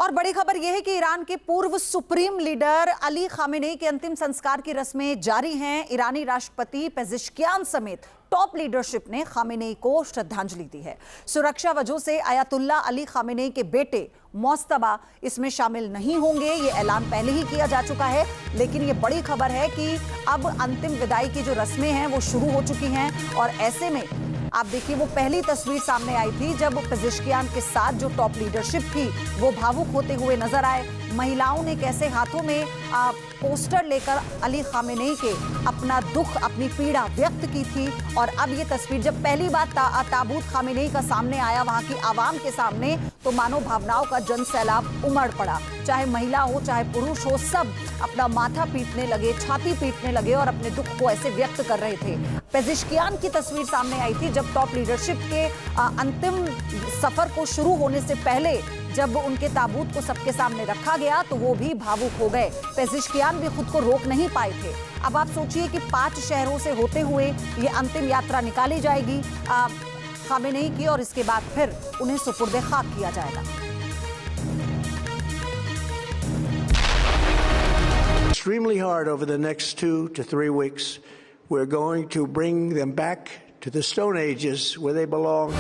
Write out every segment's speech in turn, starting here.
और बड़ी खबर यह है कि ईरान के पूर्व सुप्रीम लीडर अली खामेनेई के अंतिम संस्कार की रस्में जारी हैं। ईरानी राष्ट्रपति पेज़ेश्कियान समेत टॉप लीडरशिप ने खामेनेई को श्रद्धांजलि दी है। सुरक्षा वजहों से अयातुल्ला अली खामेनेई के बेटे मोस्तबा इसमें शामिल नहीं होंगे, ये ऐलान पहले ही किया जा चुका है। लेकिन ये बड़ी खबर है कि अब अंतिम विदाई की जो रस्में हैं वो शुरू हो चुकी हैं। और ऐसे में आप देखिए, वो पहली तस्वीर सामने आई थी जब पेज़ेश्कियान के साथ जो टॉप लीडरशिप थी वो भावुक होते हुए नजर आए। महिलाओं ने कैसे हाथों में पोस्टर लेकर अली खामेनेई के अपना दुख, अपनी पीड़ा व्यक्त की थी। और अब ये तस्वीर जब पहली बार ताबूत खामेनेई का सामने आया वहां की आवाम के सामने, तो मानो भावनाओं का जन सैलाब उमड़ पड़ा। चाहे महिला हो चाहे पुरुष हो, सब अपना माथा पीटने लगे, छाती पीटने लगे और अपने दुख को ऐसे व्यक्त कर रहे थे। पेज़ेश्कियान की तस्वीर सामने आई थी जब टॉप लीडरशिप के अंतिम सफर को शुरू होने से पहले जब उनके ताबूत को सबके सामने रखा गया तो वो भी भावुक हो गए। पेज़ेश्कियान भी खुद को रोक नहीं पाए थे। अब आप सोचिए कि 5 शहरों से होते हुए ये अंतिम यात्रा निकाली जाएगी खामेनेई की, और इसके बाद फिर उन्हें सुपुर्दे खाक किया जाएगा। Extremely hard over the next 2 to 3 weeks. We're going to bring them back to the Stone Ages where they belong.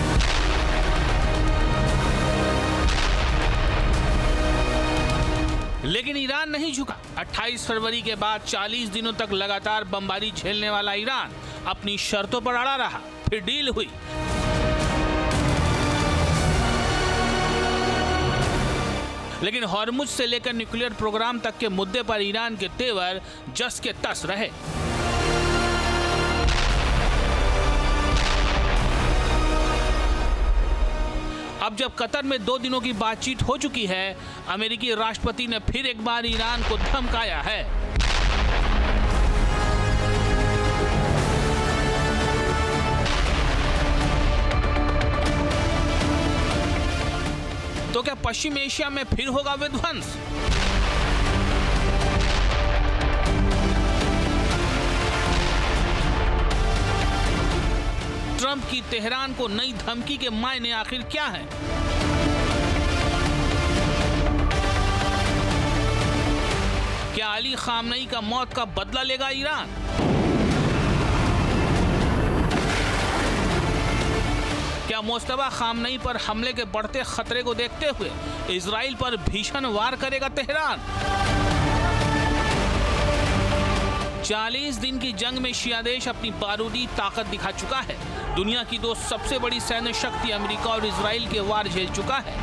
लेकिन ईरान नहीं झुका। 28 फरवरी के बाद 40 दिनों तक लगातार बमबारी झेलने वाला ईरान अपनी शर्तों पर अड़ा रहा। फिर डील हुई। लेकिन हॉर्मुज से लेकर न्यूक्लियर प्रोग्राम तक के मुद्दे पर ईरान के तेवर जस के तस रहे। अब जब कतर में 2 दिनों की बातचीत हो चुकी है, अमेरिकी राष्ट्रपति ने फिर एक बार ईरान को धमकाया है। तो क्या पश्चिम एशिया में फिर होगा विध्वंस? ट्रंप की तेहरान को नई धमकी के मायने आखिर क्या हैं? क्या अली खामेनेई का मौत का बदला लेगा ईरान? क्या मोस्तबा खामेनेई पर हमले के बढ़ते खतरे को देखते हुए इजराइल पर भीषण वार करेगा तेहरान? 40 दिन की जंग में शिया देश अपनी बारूदी ताकत दिखा चुका है। दुनिया की 2 सबसे बड़ी सैन्य शक्ति अमेरिका और इजराइल के वार झेल चुका है।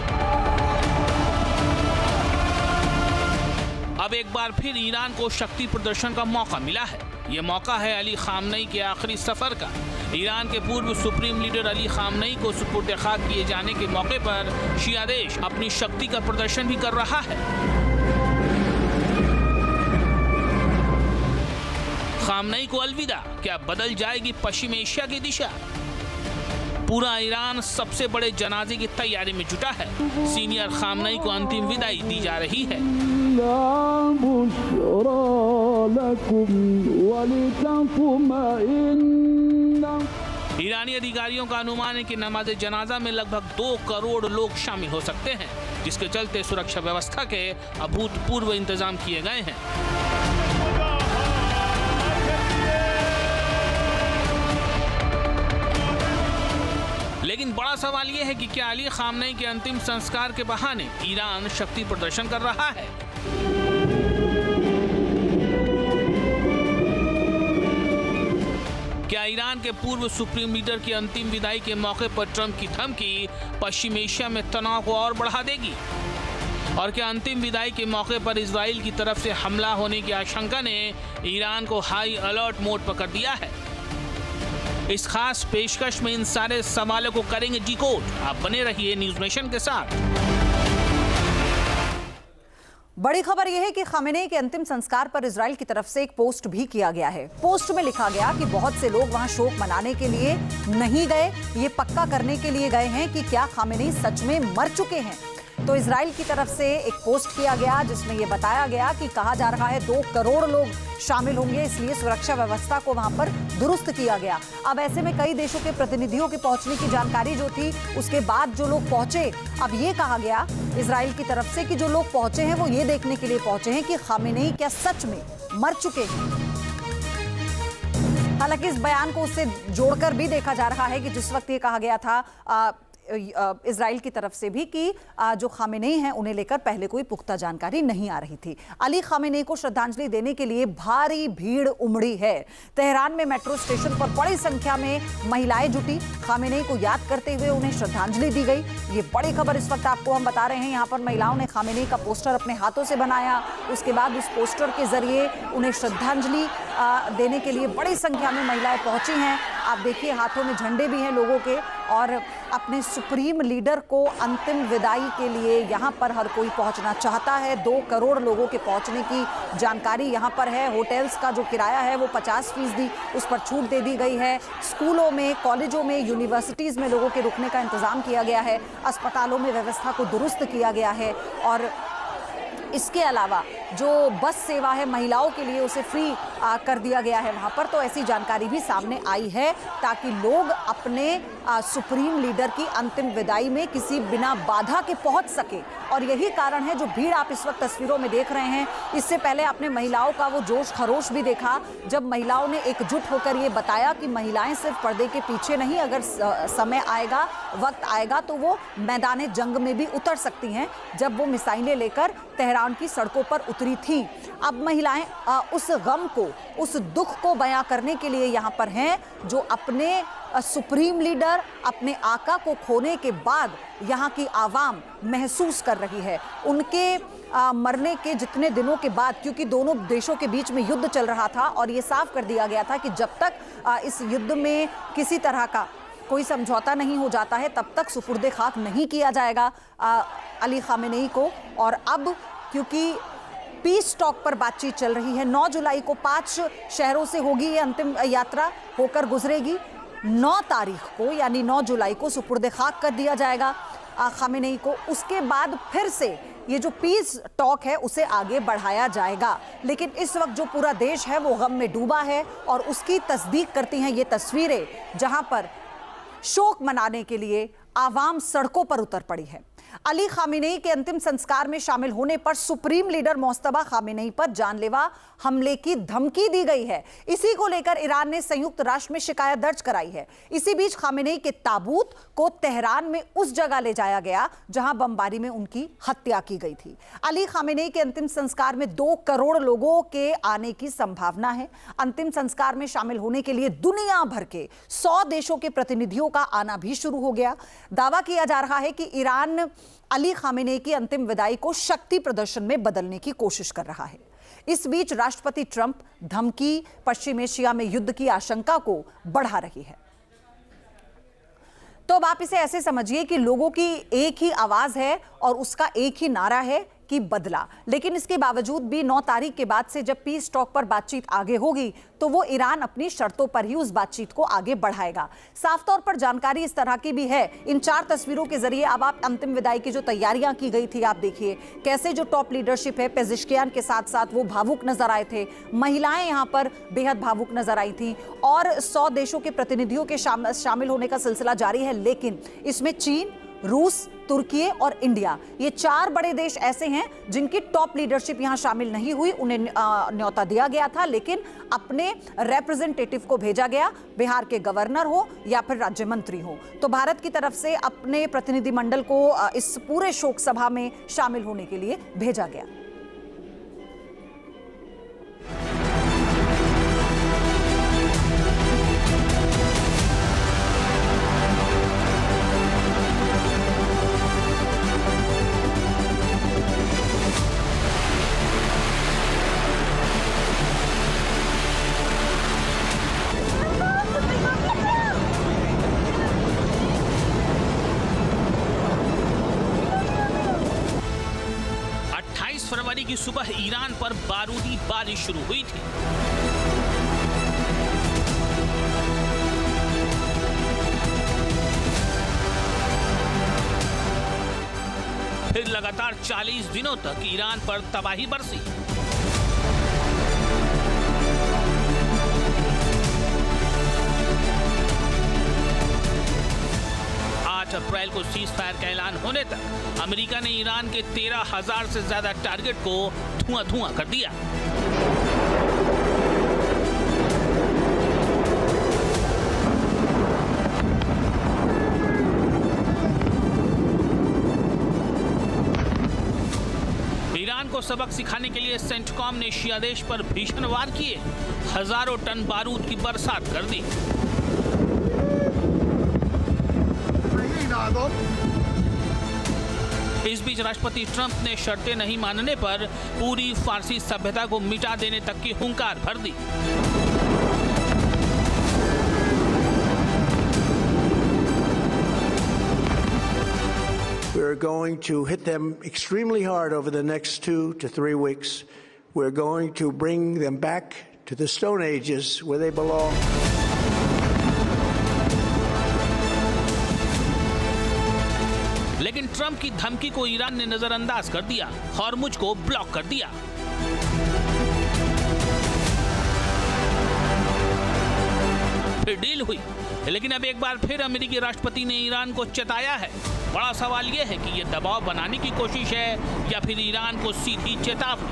अब एक बार फिर ईरान को शक्ति प्रदर्शन का मौका मिला है। ये मौका है अली खामेनेई के आखिरी सफर का। ईरान के पूर्व सुप्रीम लीडर अली खामेनेई को सुपुर्द खाक किए जाने के मौके पर शिया देश अपनी शक्ति का प्रदर्शन भी कर रहा है। खामेनेई को अलविदा, क्या बदल जाएगी पश्चिम एशिया की दिशा? पूरा ईरान सबसे बड़े जनाजे की तैयारी में जुटा है। सीनियर खामेनेई को अंतिम विदाई दी जा रही है। ईरानी अधिकारियों का अनुमान है कि नमाज़े जनाजा में लगभग 2 करोड़ लोग शामिल हो सकते हैं, जिसके चलते सुरक्षा व्यवस्था के अभूतपूर्व इंतजाम किए गए हैं। लेकिन बड़ा सवाल यह है कि क्या अली खामेनेई के अंतिम संस्कार के बहाने ईरान शक्ति प्रदर्शन कर रहा है? क्या ईरान के पूर्व सुप्रीम लीडर की अंतिम विदाई के मौके पर ट्रंप की धमकी पश्चिम एशिया में तनाव को और बढ़ा देगी? और क्या अंतिम विदाई के मौके पर इजराइल की तरफ से हमला होने की आशंका ने ईरान को हाई अलर्ट मोड पर कर दिया है? इस खास पेशकश में इन सारे सवालों को करेंगे डिकोड। आप बने रहिए न्यूज़ नेशन के साथ। बड़ी खबर यह है कि खामेनेई के अंतिम संस्कार पर इजराइल की तरफ से एक पोस्ट भी किया गया है। पोस्ट में लिखा गया कि बहुत से लोग वहां शोक मनाने के लिए नहीं गए, ये पक्का करने के लिए गए हैं कि क्या खामेनेई सच में मर चुके हैं। तो इजराइल की तरफ से एक पोस्ट किया गया जिसमें यह बताया गया कि कहा जा रहा है 2 करोड़ लोग शामिल होंगे, इसलिए सुरक्षा व्यवस्था को वहां पर दुरुस्त किया गया। अब ऐसे में कई देशों के प्रतिनिधियों के पहुंचने की जानकारी जो थी, उसके बाद जो लोग पहुंचे, अब ये कहा गया इजराइल की तरफ से कि जो लोग पहुंचे हैं वो ये देखने के लिए पहुंचे हैं कि खामेनेई क्या सच में मर चुके हैं। हालांकि इस बयान को उससे जोड़कर भी देखा जा रहा है कि जिस वक्त ये कहा गया था इजराइल की तरफ से भी कि जो खामेनेई हैं उन्हें लेकर पहले कोई पुख्ता जानकारी नहीं आ रही थी। अली खामेनेई को श्रद्धांजलि देने के लिए भारी भीड़ उमड़ी है। तेहरान में मेट्रो स्टेशन पर बड़ी संख्या में महिलाएं जुटी, खामेनेई को याद करते हुए उन्हें श्रद्धांजलि दी गई। ये बड़ी खबर इस वक्त आपको हम बता रहे हैं। यहाँ पर महिलाओं ने खामेनेई का पोस्टर अपने हाथों से बनाया, उसके बाद उस पोस्टर के जरिए उन्हें श्रद्धांजलि देने के लिए बड़ी संख्या में महिलाएं पहुंची हैं। आप देखिए हाथों में झंडे भी हैं लोगों के, और अपने सुप्रीम लीडर को अंतिम विदाई के लिए यहाँ पर हर कोई पहुँचना चाहता है। 2 करोड़ लोगों के पहुँचने की जानकारी यहाँ पर है। होटल्स का जो किराया है वो 50% उस पर छूट दे दी गई है। स्कूलों में, कॉलेजों में, यूनिवर्सिटीज़ में लोगों के रुकने का इंतज़ाम किया गया है। अस्पतालों में व्यवस्था को दुरुस्त किया गया है, और इसके अलावा जो बस सेवा है महिलाओं के लिए उसे फ्री कर दिया गया है वहाँ पर। तो ऐसी जानकारी भी सामने आई है ताकि लोग अपने सुप्रीम लीडर की अंतिम विदाई में किसी बिना बाधा के पहुँच सके। और यही कारण है जो भीड़ आप इस वक्त तस्वीरों में देख रहे हैं। इससे पहले आपने महिलाओं का वो जोश खरोश भी देखा जब महिलाओं ने एकजुट होकर ये बताया कि महिलाएं सिर्फ पर्दे के पीछे नहीं, अगर समय आएगा, वक्त आएगा तो वो मैदान जंग में भी उतर सकती हैं। जब वो मिसाइलें लेकर तेहरान की सड़कों पर उतरी थी, अब महिलाएं उस गम को, उस दुख को बयां करने के लिए यहाँ पर हैं जो अपने सुप्रीम लीडर, अपने आका को खोने के बाद यहाँ की आवाम महसूस कर रही है। उनके मरने के जितने दिनों के बाद, क्योंकि दोनों देशों के बीच में युद्ध चल रहा था और ये साफ कर दिया गया था कि जब तक इस युद्ध में किसी तरह का कोई समझौता नहीं हो जाता है तब तक सुपुर्दे खाक नहीं किया जाएगा अली खामेनेई को। और अब क्योंकि पीस टॉक पर बातचीत चल रही है, 9 जुलाई को 5 शहरों से होगी ये अंतिम यात्रा होकर गुजरेगी। 9 तारीख को यानी 9 जुलाई को सुपुर्दे खाक कर दिया जाएगा खामेनेई को। उसके बाद फिर से ये जो पीस टॉक है उसे आगे बढ़ाया जाएगा। लेकिन इस वक्त जो पूरा देश है वो गम में डूबा है, और उसकी तस्दीक करती हैं ये तस्वीरें जहां पर शोक मनाने के लिए आवाम सड़कों पर उतर पड़ी है। अली खामेनेई के अंतिम संस्कार में शामिल होने पर सुप्रीम लीडर मोस्तफा खामेनेई पर जानलेवा हमले की धमकी दी गई है। इसी को लेकर ईरान ने संयुक्त राष्ट्र में शिकायत दर्ज कराई है। इसी बीच खामेनेई के ताबूत को तेहरान में उस जगह ले जाया गया जहां बमबारी में उनकी हत्या की गई थी। अली खामेनेई के अंतिम संस्कार में 2 करोड़ लोगों के आने की संभावना है। अंतिम संस्कार में शामिल होने के लिए दुनिया भर के 100 देशों के प्रतिनिधियों का आना भी शुरू हो गया। दावा किया जा रहा है कि ईरान अली खामेनेई की अंतिम विदाई को शक्ति प्रदर्शन में बदलने की कोशिश कर रहा है। इस बीच राष्ट्रपति ट्रंप धमकी पश्चिम एशिया में युद्ध की आशंका को बढ़ा रही है। तो अब आप इसे ऐसे समझिए कि लोगों की एक ही आवाज है और उसका एक ही नारा है कि बदला। लेकिन इसके बावजूद भी 9 तारीख के बाद से जब पीस टॉक पर बातचीत आगे होगी तो वो ईरान अपनी शर्तों पर ही उस बातचीत को आगे बढ़ाएगा। साफ तौर पर जानकारी इस तरह की भी है। इन 4 तस्वीरों के जरिए अब आप अंतिम विदाई की जो तैयारियां की गई थी, आप देखिए कैसे जो टॉप लीडरशिप है पेजिशकियान के साथ साथ वो भावुक नजर आए थे। महिलाएं यहां पर बेहद भावुक नजर आई थी, और 100 देशों के प्रतिनिधियों के शामिल होने का सिलसिला जारी है। लेकिन इसमें चीन, रूस, तुर्की और इंडिया, ये 4 बड़े देश ऐसे हैं जिनकी टॉप लीडरशिप यहां शामिल नहीं हुई। उन्हें न्योता दिया गया था, लेकिन अपने रिप्रेजेंटेटिव को भेजा गया, बिहार के गवर्नर हो या फिर राज्य मंत्री हो। तो भारत की तरफ से अपने प्रतिनिधिमंडल को इस पूरे शोक सभा में शामिल होने के लिए भेजा गया। फरवरी की सुबह ईरान पर बारूदी बारिश शुरू हुई थी। फिर फिर लगातार 40 दिनों तक ईरान पर तबाही बरसी। अप्रैल को सीज फायर का ऐलान होने तक अमेरिका ने ईरान के 13,000 से ज्यादा टारगेट को धुआं कर दिया। ईरान को सबक सिखाने के लिए सेंटकॉम ने शिया देश पर भीषण वार किए, हजारों टन बारूद की बरसात कर दी। इस बीच राष्ट्रपति ट्रंप ने शर्तें नहीं मानने पर पूरी फारसी सभ्यता को मिटा देने तक की हुंकार भर दी। We're going to hit them extremely hard over the next 2 to 3 weeks. We're going to bring them back to the Stone Ages where they belong. लेकिन ट्रंप की धमकी को ईरान ने नजरअंदाज कर दिया, हॉर्मुज को ब्लॉक कर दिया। फिर डील हुई, लेकिन अब एक बार फिर अमेरिकी राष्ट्रपति ने ईरान को चेताया है। बड़ा सवाल यह है कि यह दबाव बनाने की कोशिश है या फिर ईरान को सीधी चेतावनी।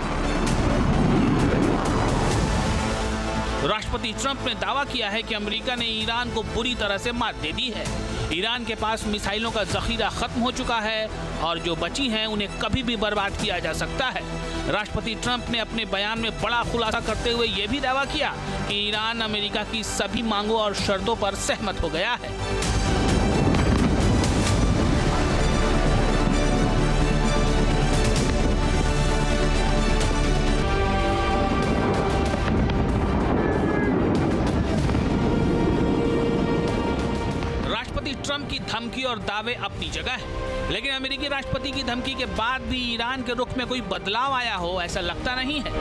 राष्ट्रपति ट्रंप ने दावा किया है कि अमेरिका ने ईरान को बुरी तरह से मात दे दी है। ईरान के पास मिसाइलों का जखीरा खत्म हो चुका है और जो बची हैं उन्हें कभी भी बर्बाद किया जा सकता है। राष्ट्रपति ट्रंप ने अपने बयान में बड़ा खुलासा करते हुए यह भी दावा किया कि ईरान अमेरिका की सभी मांगों और शर्तों पर सहमत हो गया है। ट्रंप की धमकी और दावे अपनी जगह है, लेकिन अमेरिकी राष्ट्रपति की धमकी के बाद भी ईरान के रुख में कोई बदलाव आया हो ऐसा लगता नहीं है,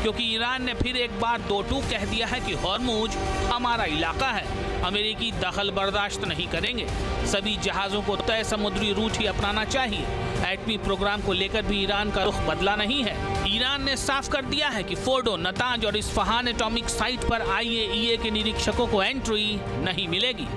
क्योंकि ईरान ने फिर एक बार दो टूक कह दिया है कि हॉर्मुज हमारा इलाका है, अमेरिकी दखल बर्दाश्त नहीं करेंगे, सभी जहाजों को तय समुद्री रूट ही अपनाना चाहिए। एटमी प्रोग्राम को लेकर भी ईरान का रुख बदला नहीं है। ईरान ने साफ कर दिया है कि फोर्डो, नतांज और इस्फहान एटॉमिक साइट पर IAEA के निरीक्षकों को एंट्री नहीं मिलेगी।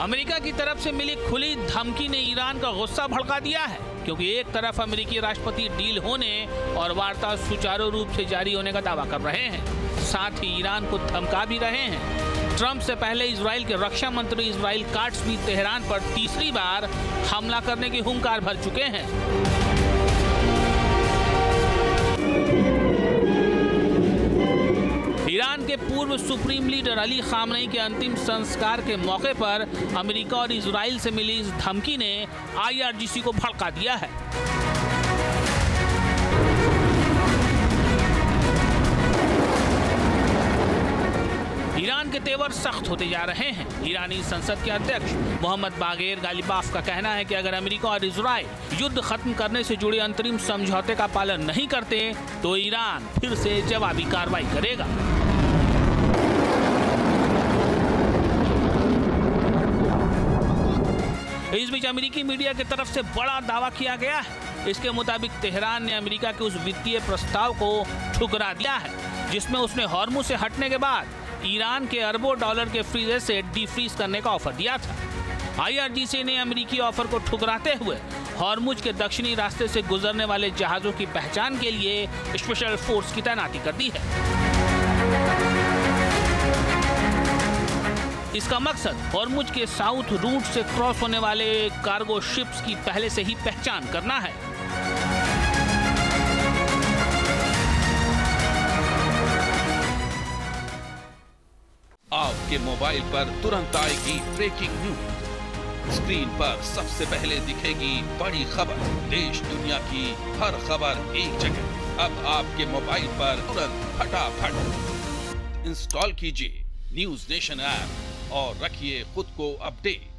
अमेरिका की तरफ से मिली खुली धमकी ने ईरान का गुस्सा भड़का दिया है, क्योंकि एक तरफ अमेरिकी राष्ट्रपति डील होने और वार्ता सुचारू रूप से जारी होने का दावा कर रहे हैं, साथ ही ईरान को धमका भी रहे हैं। ट्रंप से पहले इजराइल के रक्षा मंत्री इजराइल काट्स भी तेहरान पर तीसरी बार हमला करने की हुंकार भर चुके हैं। ईरान के पूर्व सुप्रीम लीडर अली खामनेई के अंतिम संस्कार के मौके पर अमेरिका और इजराइल से मिली इस धमकी ने IRGC को भड़का दिया है। ईरान के तेवर सख्त होते जा रहे हैं। ईरानी संसद के अध्यक्ष मोहम्मद बागेर गालिबाफ का कहना है कि अगर अमेरिका और इजराइल युद्ध खत्म करने से जुड़े अंतरिम समझौते का पालन नहीं करते तो ईरान फिर से जवाबी कार्रवाई करेगा। इस बीच अमेरिकी मीडिया की तरफ से बड़ा दावा किया गया है। इसके मुताबिक तेहरान ने अमेरिका के उस वित्तीय प्रस्ताव को ठुकरा दिया है जिसमें उसने हॉर्मुज से हटने के बाद ईरान के अरबों डॉलर के फ्रीजर से डीफ्रीज करने का ऑफर दिया था। IRGC ने अमेरिकी ऑफर को ठुकराते हुए हॉर्मुज के दक्षिणी रास्ते से गुजरने वाले जहाजों की पहचान के लिए स्पेशल फोर्स की तैनाती कर दी है। इसका मकसद हॉर्मुज के साउथ रूट से क्रॉस होने वाले कार्गो शिप्स की पहले से ही पहचान करना है। आपके मोबाइल पर तुरंत आएगी ब्रेकिंग न्यूज। स्क्रीन पर सबसे पहले दिखेगी बड़ी खबर, देश दुनिया की हर खबर एक जगह। अब आपके मोबाइल पर तुरंत फटाफट इंस्टॉल कीजिए न्यूज नेशन ऐप और रखिए खुद को अपडेट।